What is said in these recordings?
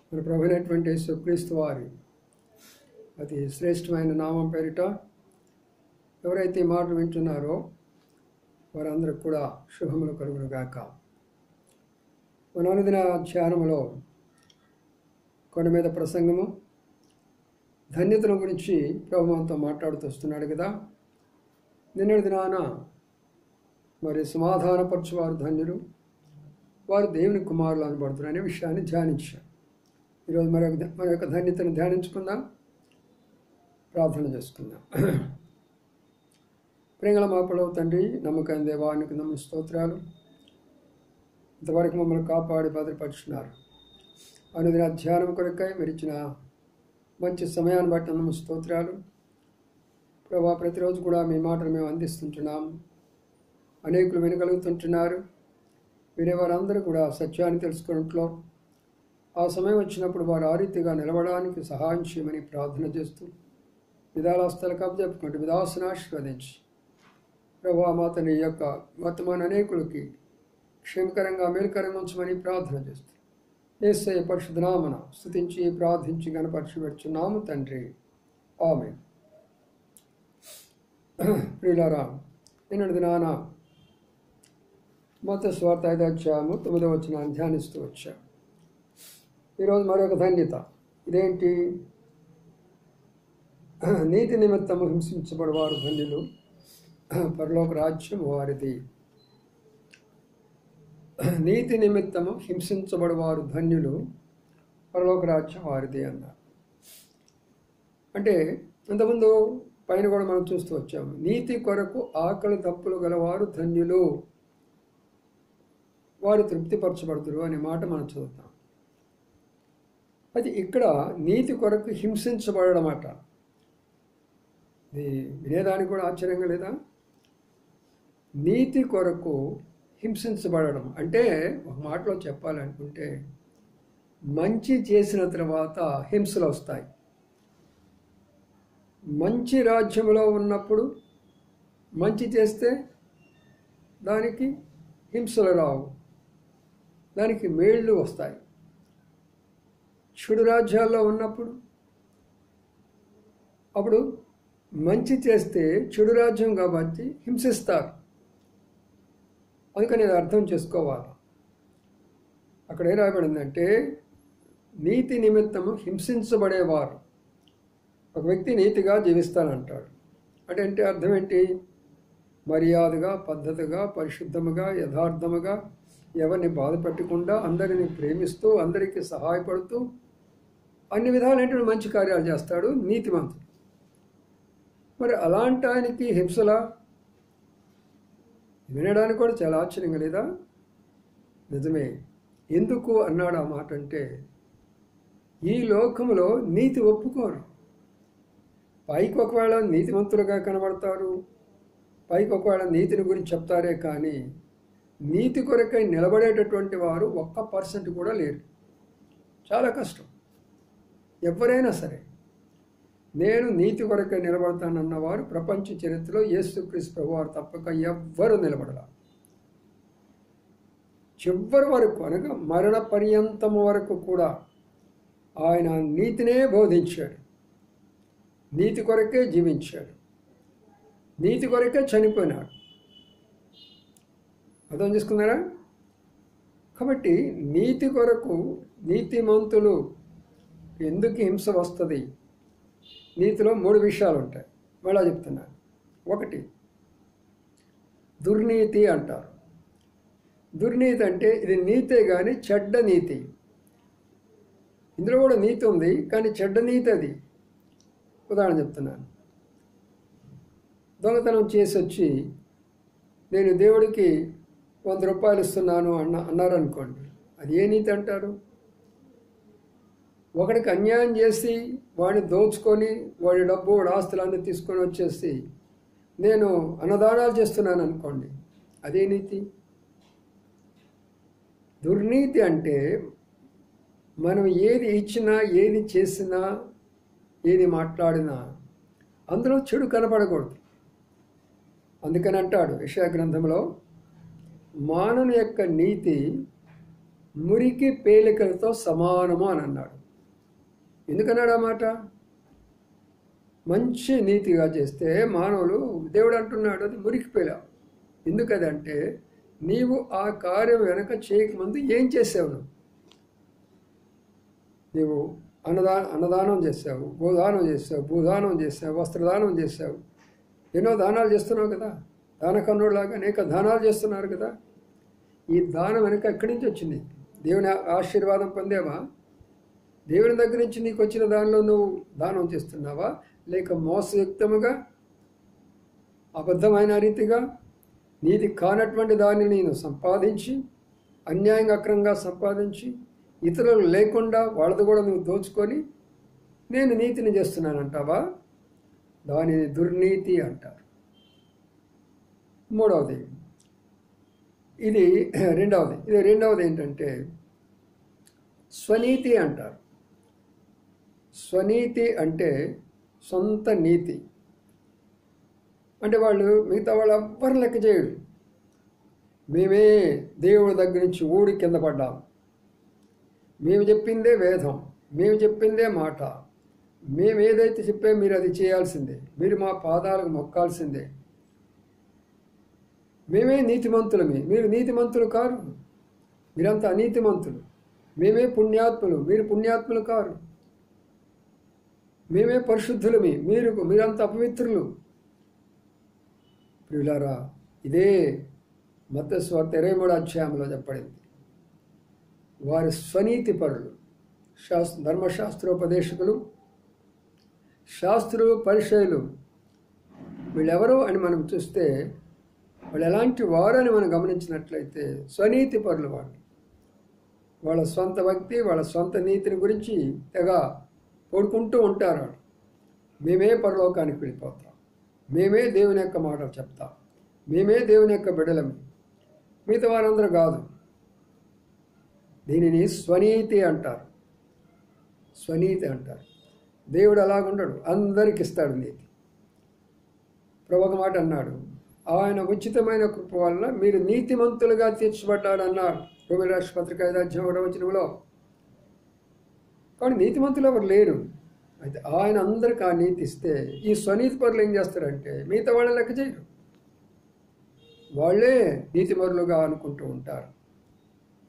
మన ప్రభువైనటువంటి యేసుక్రీస్తు వారి అతి శ్రేష్టమైన నామం పేరిట ఎవరైతే ఈ మాటలు వింటున్నారో వారందరికి కూడా శుభములు కలుగును గాక. మన అనుదిన ధ్యానములో కొండ మీద ప్రసంగము ధన్యతల గురించి ప్రభు మనతో మాట్లాడుతూ వస్తున్నాడు కదా. నిన్నటి దినాన మరి సమాధానపరచువారు ధన్యులు, వారు దేవుని కుమారులు అనబడుతున్నారు అనే విషయాన్ని ధ్యానించాం. ఈరోజు మరొక ధన్యతను ధ్యానించుకుందాం, ప్రార్థన చేసుకుందాం. ప్రేంగళ మాపడవు తండ్రి, నమ్మకం దేవానికి నమ్మ స్తోత్రాలు. ఇంతవరకు మమ్మల్ని కాపాడి భద్రపరుచున్నారు. అనుదిన ధ్యానం కొరకై మీరు ఇచ్చిన మంచి సమయాన్ని బట్టి నమ్మ స్తోత్రాలు. ప్రభా, ప్రతిరోజు కూడా మీ మాటలు మేము అందిస్తుంటున్నాము. అనేకులు వినగలుగుతుంటున్నారు. వినేవారందరూ కూడా సత్యాన్ని తెలుసుకున్నట్లో ఆ సమయం వచ్చినప్పుడు వారు ఆ రీతిగా నిలవడానికి సహాయం చేయమని ప్రార్థన చేస్తూ విధాలాస్థలకు అప్పచెప్పుకుంటూ విధాసను ఆశీర్వదించి ప్రభా మా తండ్రి యొక్క వర్తమాన అనేకులకి క్షేమకరంగా మేలుకరంగా ఉంచమని ప్రార్థన చేస్తూ యేసయ్య పరిశుద్ధ నామమున స్తుతించి ప్రార్థించి గణపరిచి పెడుచున్నాము తండ్రి, ఆమేన్. ప్రియులారా, నిన్నటి దినాన మత్తయి సువార్త 5వ అధ్యాయము 9వ వచనాన్ని ధ్యానిస్తూ వచ్చాం. ఈరోజు మరొక ధన్యత. ఇదేంటి? నీతి నిమిత్తము హింసించబడేవారు ధన్యులు, పరలోక రాజ్యం వారిది. నీతి నిమిత్తము హింసించబడేవారు ధన్యులు, పరలోక రాజ్యం వారిది అన్నారు. అంటే ఇంతకుముందు పైన కూడా మనం చూస్తూ వచ్చాము, నీతి కొరకు ఆకలి తప్పులు గలవారు ధన్యులు, వారు తృప్తిపరచబడుతురు అనే మాట మనం చదువుతాం. అది ఇక్కడ నీతి కొరకు హింసించబడడం అట. ఇది వినేదానికి కూడా ఆశ్చర్యంగా లేదా? నీతి కొరకు హింసించబడడం అంటే ఒక మాటలో చెప్పాలనుకుంటే మంచి చేసిన తర్వాత హింసలు వస్తాయి. మంచి రాజ్యంలో ఉన్నప్పుడు మంచి చేస్తే దానికి హింసలు రావు, దానికి మేళ్ళు వస్తాయి. చెడు రాజ్యాల్లో ఉన్నప్పుడు అప్పుడు మంచి చేస్తే చెడు రాజ్యం కాబట్టి హింసిస్తారు. అందుకని అది అర్థం చేసుకోవాలి. అక్కడ ఏం రాయబడిందంటే నీతి నిమిత్తము హింసించబడేవారు. ఒక వ్యక్తి నీతిగా జీవిస్తానంటాడు అంటే అర్థం ఏంటి? మర్యాదగా, పద్ధతిగా, పరిశుద్ధముగా, యథార్థముగా, ఎవరిని బాధ పెట్టకుండా, అందరిని ప్రేమిస్తూ, అందరికీ సహాయపడుతూ అన్ని విధాలైన మంచి కార్యాలు చేస్తాడు నీతిమంతుడు. మరి అలాంటి ఆయనకి హింసలా? వినడానికి కూడా చాలా ఆశ్చర్యంగా లేదా? నిజమే. ఎందుకు అన్నాడు ఆ మాట అంటే, ఈ లోకంలో నీతి ఒప్పుకోరు. పైకి ఒకవేళ నీతిమంతులుగా కనబడతారు, పైకి ఒకవేళ నీతిని గురించి చెప్తారే కానీ నీతి కొరకై నిలబడేటటువంటి వారు 1% కూడా లేరు. చాలా కష్టం. ఎవరైనా సరే నేను నీతి కొరకై నిలబడతానన్నవారు ప్రపంచ చరిత్రలో యేసుక్రీస్తు ప్రభువారు తప్పక ఎవ్వరూ నిలబడలా. చివరి వరకు అనగా మరణ పర్యంతము వరకు కూడా ఆయన నీతినే బోధించాడు, నీతి కొరకే జీవించాడు, నీతి కొరకే చనిపోయినాడు. అర్థం చేసుకున్నారా? కాబట్టి నీతి కొరకు నీతిమంతులు ఎందుకు హింస వస్తుంది? నీతిలో 3 విషయాలు ఉంటాయి. మళ్ళా చెప్తున్నాను. 1 దుర్నీతి అంటారు. దుర్నీతి అంటే ఇది నీతే కానీ చెడ్డ నీతి. ఇందులో కూడా నీతి ఉంది కానీ చెడ్డ నీతి అది. ఉదాహరణ చెప్తున్నాను. దొంగతనం చేసి వచ్చి నేను దేవుడికి 100 రూపాయలు ఇస్తున్నాను అన్నారనుకోండి, అది ఏ నీతి అంటారు? ఒకడికి అన్యాయం చేసి వాడిని దోచుకొని వాడి డబ్బు, వాడి ఆస్తులన్నీ తీసుకొని వచ్చేసి నేను అన్నదానాలు చేస్తున్నాను అనుకోండి, అదే నీతి. దుర్నీతి అంటే మనం ఏది ఇచ్చినా, ఏది చేసినా, ఏది మాట్లాడినా అందులో చెడు కనపడకూడదు. అందుకని అంటాడు యెషయా గ్రంథంలో మానవుని యొక్క నీతి మురికి పేలికలతో సమానము అని అన్నాడు. ఎందుకన్నాడు ఆ మాట? మంచి నీతిగా చేస్తే మానవులు, దేవుడు అంటున్నాడు అది మురికి పేల. ఎందుకదంటే నీవు ఆ కార్యం వెనక చేయకముందు ఏం చేసావు? నీవు అన్నదానం చేసావు, గోదానం చేసావు, భూదానం చేసావు, వస్త్రదానం చేసావు, ఎన్నో దానాలు చేస్తున్నావు కదా. దానకన్నుడిలాగా అనేక దానాలు చేస్తున్నారు కదా. ఈ దానం వెనక ఎక్కడి నుంచి వచ్చింది? దేవుని ఆశీర్వాదం పొందేవా? దేవుని దగ్గర నుంచి నీకు వచ్చిన దానిలో నువ్వు దానం చేస్తున్నావా? లేక మోసయుక్తముగా, అబద్ధమైన రీతిగా, నీతి కానటువంటి దాన్ని నేను సంపాదించి, అన్యాయంగా అక్రమంగా సంపాదించి, ఇతరులు లేకుండా వాళ్ళది కూడా నువ్వు దోచుకొని నేను నీతిని చేస్తున్నానంటావా? దానిని దుర్నీతి అంటారు. మూడవది ఇది. రెండవది ఏంటంటే స్వనీతి అంటారు. స్వనీతి అంటే సొంత నీతి. అంటే వాళ్ళు మిగతా వాళ్ళు ఎవ్వరు లెక్క చేయరు. మేమే దేవుడి దగ్గర నుంచి ఊడి కింద పడ్డాం, మేము చెప్పిందే వేదం, మేము చెప్పిందే మాట, మేము ఏదైతే చెప్పే మీరు అది చేయాల్సిందే, మీరు మా పాదాలకు మొక్కాల్సిందే, మేమే నీతిమంతులమే, మీరు నీతిమంతులు కారు, మీరంతా అనీతిమంతులు, మేమే పుణ్యాత్ములు, మీరు పుణ్యాత్ములు కారు, మేమే పరిశుద్ధులమి, మీరంతా అపవిత్రులు. ప్రియులారా, ఇదే మత్తయి సువార్త 23వ అధ్యాయంలో చెప్పబడింది. వారి స్వనీతి పరులు, ధర్మశాస్త్రోపదేశకులు, శాస్త్రులు, పరిచయులు, వీళ్ళెవరు అని మనం చూస్తే వాళ్ళు ఎలాంటి వారు అని మనం గమనించినట్లయితే స్వనీతి పరులు. వాళ్ళ సొంత భక్తి, వాళ్ళ సొంత నీతిని గురించి తెగ కోరుకుంటూ ఉంటారు. వాళ్ళు మేమే పరలోకానికి వెళ్ళిపోతాం, మేమే దేవుని యొక్క మాటలు చెప్తాం, మేమే దేవుని యొక్క బిడ్డలమి, మిగతా వారందరూ కాదు. దీనిని స్వనీతి అంటారు. స్వనీతి అంటారు. దేవుడు అలాగుండడు, అందరికి ఇస్తాడు నీతి. ప్రభు ఒక మాట అన్నాడు, ఆయన ఉచితమైన కృప వల్ల మీరు నీతిమంతులుగా తీర్చబడ్డాడు అన్నారు. రోమీయుల రాసిన పత్రిక 5వ అధ్యాయం 1వ వచనంలో. కానీ నీతిమంతులు ఎవరు లేరు. అయితే ఆయన అందరికి ఆ నీతి ఇస్తే ఈ స్వనీతి పరులు ఏం చేస్తారంటే మిగతా వాళ్ళని లెక్క చేయరు, వాళ్ళే నీతిమరులుగా అనుకుంటూ ఉంటారు.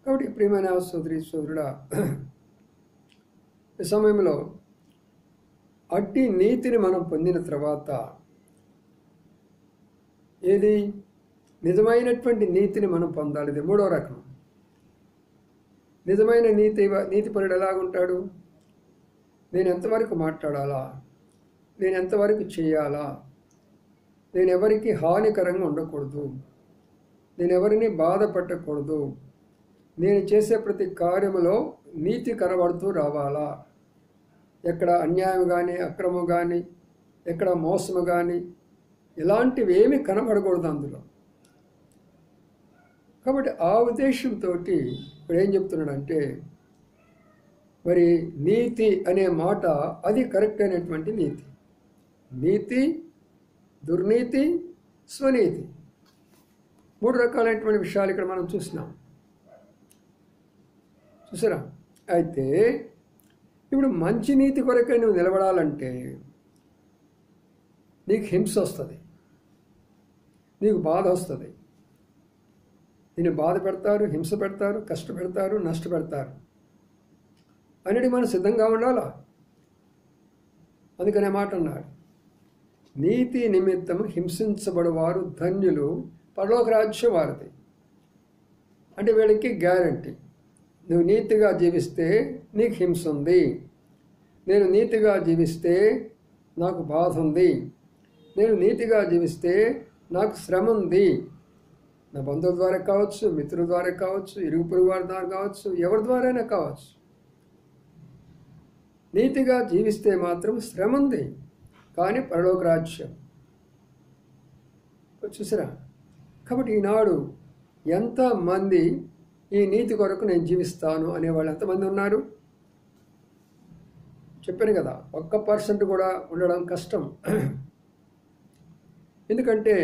కాబట్టి ప్రియమైన సోదరుడా, ఈ సమయంలో అట్టి నీతిని మనం పొందిన తర్వాత ఏది నిజమైనటువంటి నీతిని మనం పొందాలి. ఇది మూడో రకం. నిజమైన నీతిపరుడు ఎలాగుంటాడు? నేను ఎంతవరకు మాట్లాడాలా, నేను ఎంతవరకు చేయాలా, నేను ఎవరికి హానికరంగా ఉండకూడదు, నేను ఎవరిని బాధ పెట్టకూడదు, నేను చేసే ప్రతి కార్యములో నీతి కనబడుతూ రావాలా, ఎక్కడ అన్యాయం కానీ, అక్రమం కానీ, ఎక్కడ మోసము కానీ, ఇలాంటివి ఏమీ కనబడకూడదు అందులో. కాబట్టి ఆ ఉద్దేశంతో ఇప్పుడు ఏం చెప్తున్నాడంటే, మరి నీతి అనే మాట అది కరెక్ట్ అయినటువంటి నీతి. నీతి, దుర్నీతి, స్వనీతి, మూడు రకాలైనటువంటి విషయాలు ఇక్కడ మనం చూసారా. అయితే ఇప్పుడు మంచి నీతి కొరకై నువ్వు నిలబడాలంటే నీకు హింస వస్తుంది, నీకు బాధ వస్తుంది. నిన్ను బాధ పెడతారు, హింస పెడతారు, కష్టపెడతారు, నష్టపెడతారు. అన్నిటికీ మనం సిద్ధంగా ఉండాలా. అందుకనే మాట అన్నాడు, నీతి నిమిత్తము హింసించబడువారు ధన్యులు, పరలోక రాజ్యం వారిది. అంటే వీళ్ళకి గ్యారంటీ, నువ్వు నీతిగా జీవిస్తే నీకు హింస ఉంది, నేను నీతిగా జీవిస్తే నాకు బాధ ఉంది, నేను నీతిగా జీవిస్తే నాకు శ్రమ ఉంది. నా బంధువుల ద్వారా కావచ్చు, మిత్రుల ద్వారా కావచ్చు, ఇరుగు పొరుగు వారి ద్వారా కావచ్చు, ఎవరి ద్వారైనా కావచ్చు. నీతిగా జీవిస్తే మాత్రం శ్రమ ఉంది, కానీ పరలోక రాజ్యం. చూసారా. కాబట్టి ఈనాడు ఎంతమంది ఈ నీతి కొరకు నేను జీవిస్తాను అనేవాళ్ళు ఎంతమంది ఉన్నారు? చెప్పాను కదా, 1% కూడా ఉండడం కష్టం. ఎందుకంటే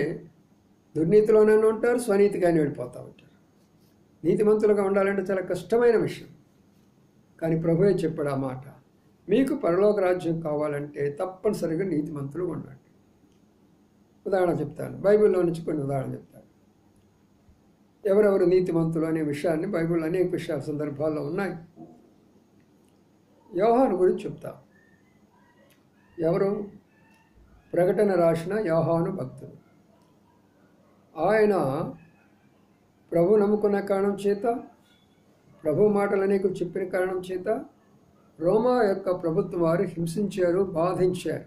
దుర్నీతిలోనే ఉంటారు, స్వనీతిగానే వెళ్ళిపోతూ ఉంటారు. నీతిమంతులుగా ఉండాలంటే చాలా కష్టమైన విషయం. కానీ ప్రభువే చెప్పాడు ఆ మాట, మీకు పరలోక రాజ్యం కావాలంటే తప్పనిసరిగా నీతిమంతులుగా ఉండండి. ఉదాహరణ చెప్తాను, బైబిల్లో నుంచి కొన్ని ఉదాహరణ చెప్తాను. ఎవరెవరు నీతిమంతులు అనే విషయాన్ని బైబిల్లో అనేక విషయాల సందర్భాల్లో ఉన్నాయి. యోహాను గురించి చెప్తా. ఎవరు? ప్రకటన రాసిన యోహాను భక్తుడు. ఆయన ప్రభు నమ్ముకున్న కారణం చేత, ప్రభు మాటలు అనేక చెప్పిన కారణం చేత రోమా యొక్క ప్రభుత్వం వారు హింసించారు, బాధించారు.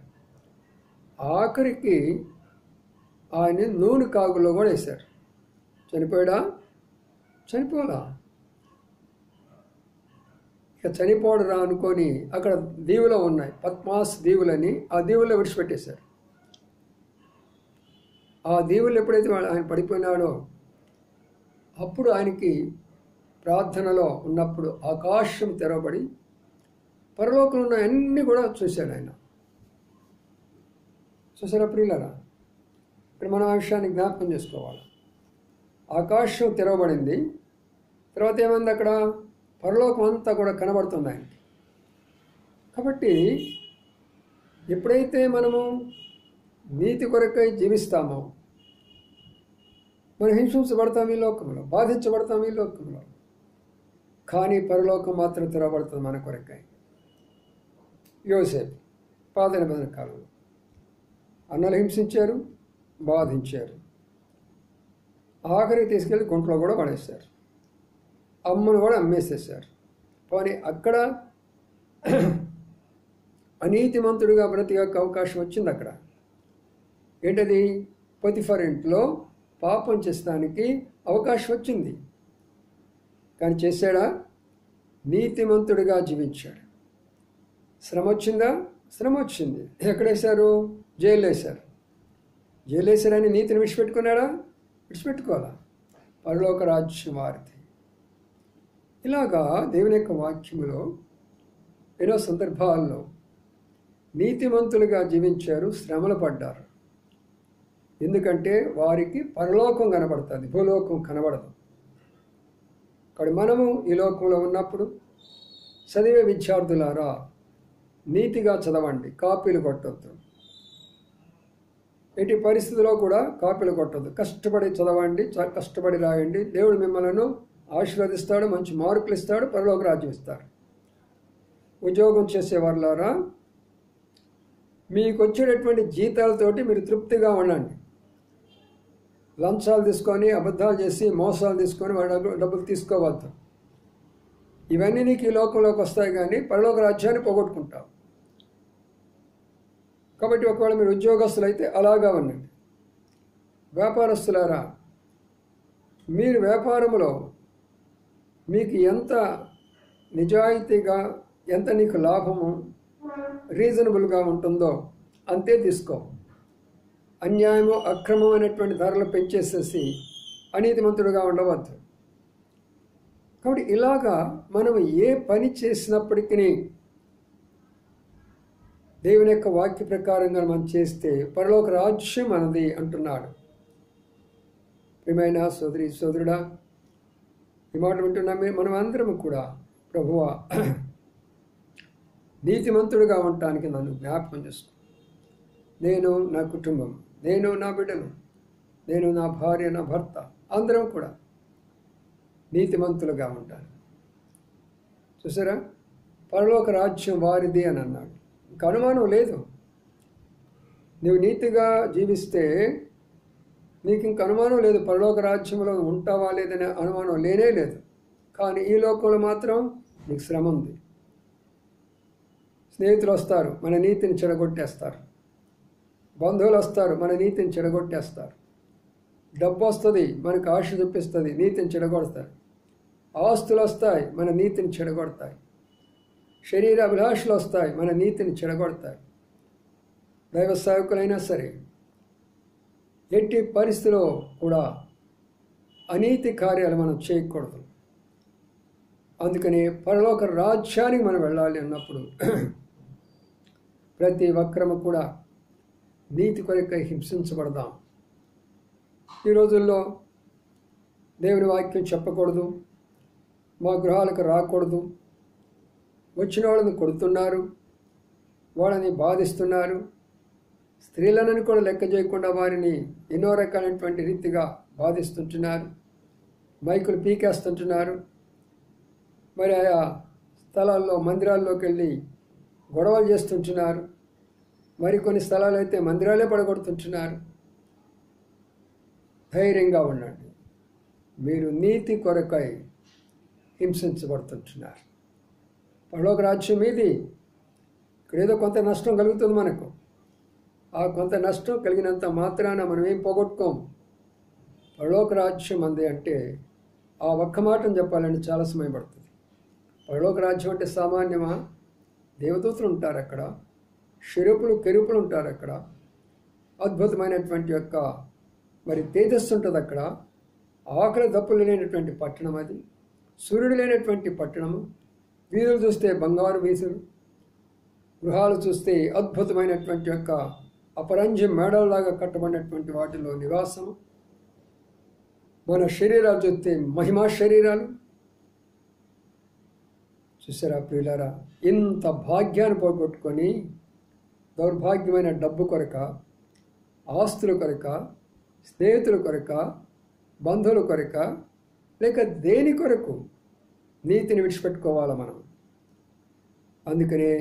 ఆఖరికి ఆయన నూనె కాగులో కూడా వేశారు. చనిపోయాడా? చనిపోలా. ఇక చనిపోడరా అనుకొని అక్కడ దీవులు ఉన్నాయి, పద్మాస్ దీవులని, ఆ దీవుల్లో విడిచిపెట్టేశారు. ఆ దీవులు ఎప్పుడైతే ఆయన పడిపోయినాడో అప్పుడు ఆయనకి ప్రార్థనలో ఉన్నప్పుడు ఆకాశం తెరవబడి పరలోకంలో ఉన్న అన్నీ కూడా చూశాడు ఆయన. చూసారా ప్రియులారా? ఇక్కడ మనం ఆ విషయాన్ని జ్ఞాపకం చేసుకోవాలి. ఆకాశం తెరవబడింది, తర్వాత ఏమైంది? అక్కడ పరలోకం అంతా కూడా కనబడుతుంది ఆయనకి. కాబట్టి ఎప్పుడైతే మనము నీతి కొరకై జీవిస్తామో మనం హింసించబడతాం ఈ లోకంలో, బాధించబడతాం ఈ లోకంలో, కానీ పరలోకం మాత్రం తెరవబడుతుంది మన కొరకై. యోసేపు పాత నిబంధన కాలంలో అన్నలు హింసించారు, బాధించారు, ఆఖరికి తీసుకెళ్ళి గుంటలో కూడా పడేశారు, అమ్మను కూడా అమ్మేసేసారు. కానీ అక్కడ అనీతిమంతుడిగా బ్రతికే అవకాశం వచ్చింది. అక్కడ ఏంటది? పొతిఫర్ ఇంట్లో పాపం చేసడానికి అవకాశం వచ్చింది. కానీ చేశాడా? నీతిమంతుడిగా జీవించాడు. శ్రమ వచ్చిందా? శ్రమ వచ్చింది. ఎక్కడేశారు? జైలు వేశారు. జైలు వేశారని నీతిని విడిచిపెట్టుకున్నాడా? విడిచిపెట్టుకోవాలా. పరలోక రాజ్యం వారిది. ఇలాగా దేవుని యొక్క వాక్యములో ఎన్నో సందర్భాల్లో నీతిమంతులుగా జీవించారు, శ్రమలు పడ్డారు. ఎందుకంటే వారికి పరలోకం కనబడుతుంది, భూలోకం కనబడదు. కాబట్టి మనము ఈ లోకంలో ఉన్నప్పుడు చదివే విద్యార్థులారా నీతిగా చదవండి, కాపీలు కొట్టొద్దు. ఎట్టి పరిస్థితిలో కూడా కాపీలు కొట్టొద్దు. కష్టపడి చదవండి, కష్టపడి రాయండి. దేవుడు మిమ్మల్ని ఆశీర్వదిస్తాడు, మంచి మార్కులు ఇస్తాడు, పరలోక రాజ్యం ఇస్తాడు. ఉద్యోగం చేసేవాళ్ళారా మీకు వచ్చేటటువంటి జీతాలతోటి మీరు తృప్తిగా ఉండండి. లంచాలు తీసుకొని, అబద్ధాలు చేసి, మోసాలు తీసుకొని వాళ్ళ డబ్బులు తీసుకోవద్దు. ఇవన్నీ నీకు ఈ లోకంలోకి వస్తాయి, కానీ పరలోక రాజ్యాన్ని పోగొట్టుకుంటావు. కాబట్టి ఒకవేళ మీరు ఉద్యోగస్తులైతే అలాగా ఉండండి. వ్యాపారస్తులారా మీరు వ్యాపారంలో మీకు ఎంత నిజాయితీగా, ఎంత నీకు లాభము రీజనబుల్గా ఉంటుందో అంతే తీసుకో. అన్యాయము, అక్రమమైనటువంటి ధరలు పెంచేసేసి అనీతిమంతుడుగా ఉండవద్దు. కాబట్టి ఇలాగా మనము ఏ పని చేసినప్పటికీ దేవుని యొక్క వాక్య ప్రకారంగా మనం చేస్తే పరలోక రాజ్యం మనది అంటున్నాడు. ప్రియమైన సోదరి సోదరుడా, ఈ మాట వింటున్నాం మనం అందరం కూడా, ప్రభువా నీతిమంతుడుగా ఉండటానికి నన్ను జ్ఞాపకం చేసుకో. నేను, నా కుటుంబం, నేను, నా బిడ్డలు, నేను, నా భార్య, నా భర్త, అందరం కూడా నీతిమంతులుగా ఉంటాను. చూసారా? పరలోక రాజ్యం వారిది అని అన్నాడు. ఇంక అనుమానం లేదు. నువ్వు నీతిగా జీవిస్తే నీకు ఇంక అనుమానం లేదు, పరలోక రాజ్యంలో ఉంటావా లేదనే అనుమానం లేనే లేదు. కానీ ఈ లోకంలో మాత్రం నీకు శ్రమ ఉంది. స్నేహితులు వస్తారు, మన నీతిని చెడగొట్టేస్తారు. బంధువులు వస్తారు, మన నీతిని చెడగొట్టేస్తారు. డబ్బు వస్తుంది, మనకు ఆశ చూపిస్తుంది, నీతిని చెడగొడతారు. ఆస్తులు వస్తాయి, మన నీతిని చెడగొడతాయి. శరీర అభిలాషలు వస్తాయి, మన నీతిని చెడగొడతాయి. దైవ సేవకులైనా సరే ఎట్టి పరిస్థితిలో కూడా అనీతి కార్యాలు మనం చేయకూడదు. అందుకని పరలోక రాజ్యానికి మనం వెళ్ళాలి అన్నప్పుడు ప్రతి ఒక్కరము కూడా నీతి కొరకై హింసించబడదాం. ఈ రోజుల్లో దేవుని వాక్యం చెప్పకూడదు, మా గృహాలకు రాకూడదు, వచ్చిన వాళ్ళని కొడుతున్నారు, వాళ్ళని బాధిస్తున్నారు, స్త్రీలను కూడా లెక్క చేయకుండా వారిని ఎన్నో రకాలైనటువంటి రీతిగా బాధిస్తుంటున్నారు, మైకులు పీకేస్తుంటున్నారు. మరి ఆయా స్థలాల్లో మందిరాల్లోకి వెళ్ళి గొడవలు చేస్తుంటున్నారు. మరికొన్ని స్థలాలు అయితే మందిరాలే పడగొడుతుంటున్నారు. ధైర్యంగా ఉండండి, మీరు నీతి కొరకై హింసించబడుతుంటున్నారు. పరలోక రాజ్యం ఇది. ఇక్కడేదో కొంత నష్టం కలుగుతుంది మనకు. ఆ కొంత నష్టం కలిగినంత మాత్రాన మనం ఏం పోగొట్టుకోం. పరలోక రాజ్యం అంది అంటే ఆ ఒక్క మాటను చెప్పాలని చాలా సమయం పడుతుంది. పరలోక రాజ్యం అంటే సామాన్యమా? దేవదూతలు ఉంటారు అక్కడ, షెరుపులు కెరూపులు ఉంటారు అక్కడ, అద్భుతమైనటువంటి యొక్క మరి తేజస్సు ఉంటుంది అక్కడ. ఆకలి దప్పులు లేనటువంటి పట్టణం అది, సూర్యుడు లేనటువంటి పట్టణము. వీధులు చూస్తే బంగారు వీధులు, గృహాలు చూస్తే అద్భుతమైనటువంటి యొక్క అపరంజి మేడల్లాగా కట్టబడినటువంటి వాటిలో నివాసము. మన శరీరాలు చూస్తే మహిమా శరీరాలు. చూసారా ప్రియులారా, ఇంత భాగ్యాన్ని పోగొట్టుకొని దౌర్భాగ్యమైన డబ్బు కొరక, ఆస్తుల కొరక, స్నేహితుల కొరక, బంధువుల కొరక, లేక దేని కొరకు నీతిని విడిచిపెట్టుకోవాలా మనం? అందుకనే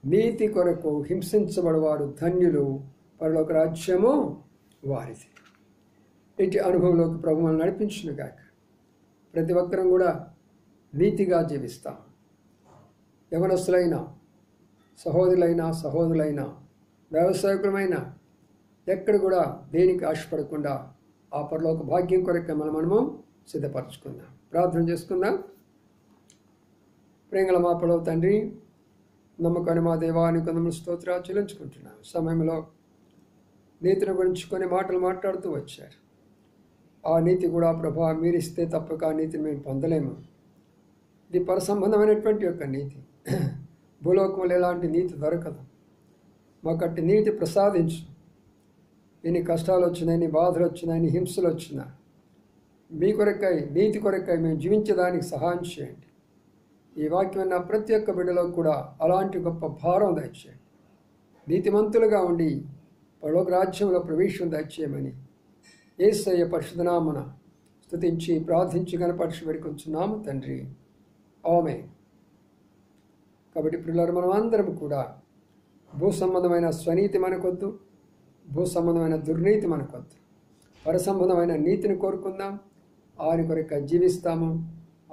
నీతి కొరకు హింసించబడవారు ధన్యులు, పరలోక రాజ్యము వారిది. ఇటు అనుభవంలోకి ప్రభు మనల్ని నడిపించును గాక. ప్రతి ఒక్కరం కూడా నీతిగా జీవిస్తాం. యవనస్తులైనా, సహోదరులైనా, వ్యవసాయకులమైన ఎక్కడ కూడా దేనికి ఆశపడకుండా ఆ పరలోక భాగ్యం కొరకు మనము సిద్ధపరచుకుందాం. ప్రార్థన చేసుకుందాం. ప్రేంగళ మా పడవ తండ్రి, నమ్మకాన్ని మా దేవానికి కొందరు స్తోత్రాలు చెల్లించుకుంటున్నాం. సమయంలో నీతిని గురించి కొన్ని మాటలు మాట్లాడుతూ వచ్చారు. ఆ నీతి కూడా ప్రభా మీరిస్తే తప్పక ఆ నీతిని మేము పొందలేము. ఇది పరసంబంధమైనటువంటి యొక్క నీతి. భూలోకంలో ఎలాంటి నీతి దొరకదు. మాకు అట్టి నీతి ప్రసాదించు. ఎన్ని కష్టాలు వచ్చినా, ఎన్ని బాధలు వచ్చినా, ఎన్ని హింసలు వచ్చినా మీ కొరకై, నీతి కొరకై మేము జీవించడానికి సహాయం చేయండి. ఈ వాక్యం నా ప్రతి ఒక్క బిడ్డలో కూడా అలాంటి గొప్ప భారం దయచేయండి. నీతిమంతులుగా ఉండి పరలోక రాజ్యంలో ప్రవేశం దయచేయమని యేసయ్య పరిశుద్ధ నామమున స్తుతించి ప్రార్థించి గణపరిచి వేడుకొంచున్నాము తండ్రి. ఆమేన్. కాబట్టి ప్రియులారా, మనం అందరం కూడా భూ సంబంధమైన స్వనీతి మనకొద్దు, భూ సంబంధమైన దుర్నీతి మనకొద్దు. పరసంబంధమైన నీతిని కోరుకుందాం. ఆయన కొరకే జీవిస్తాము,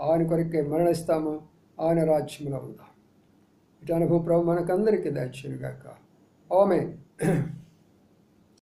ఆయన కొరకే మరణిస్తాము, ఆయన రాజ్యంలో ఉందాం. ఇటు అనుభవం ప్రభు మనకందరికీ దయచేయును గాక. ఆమేన్.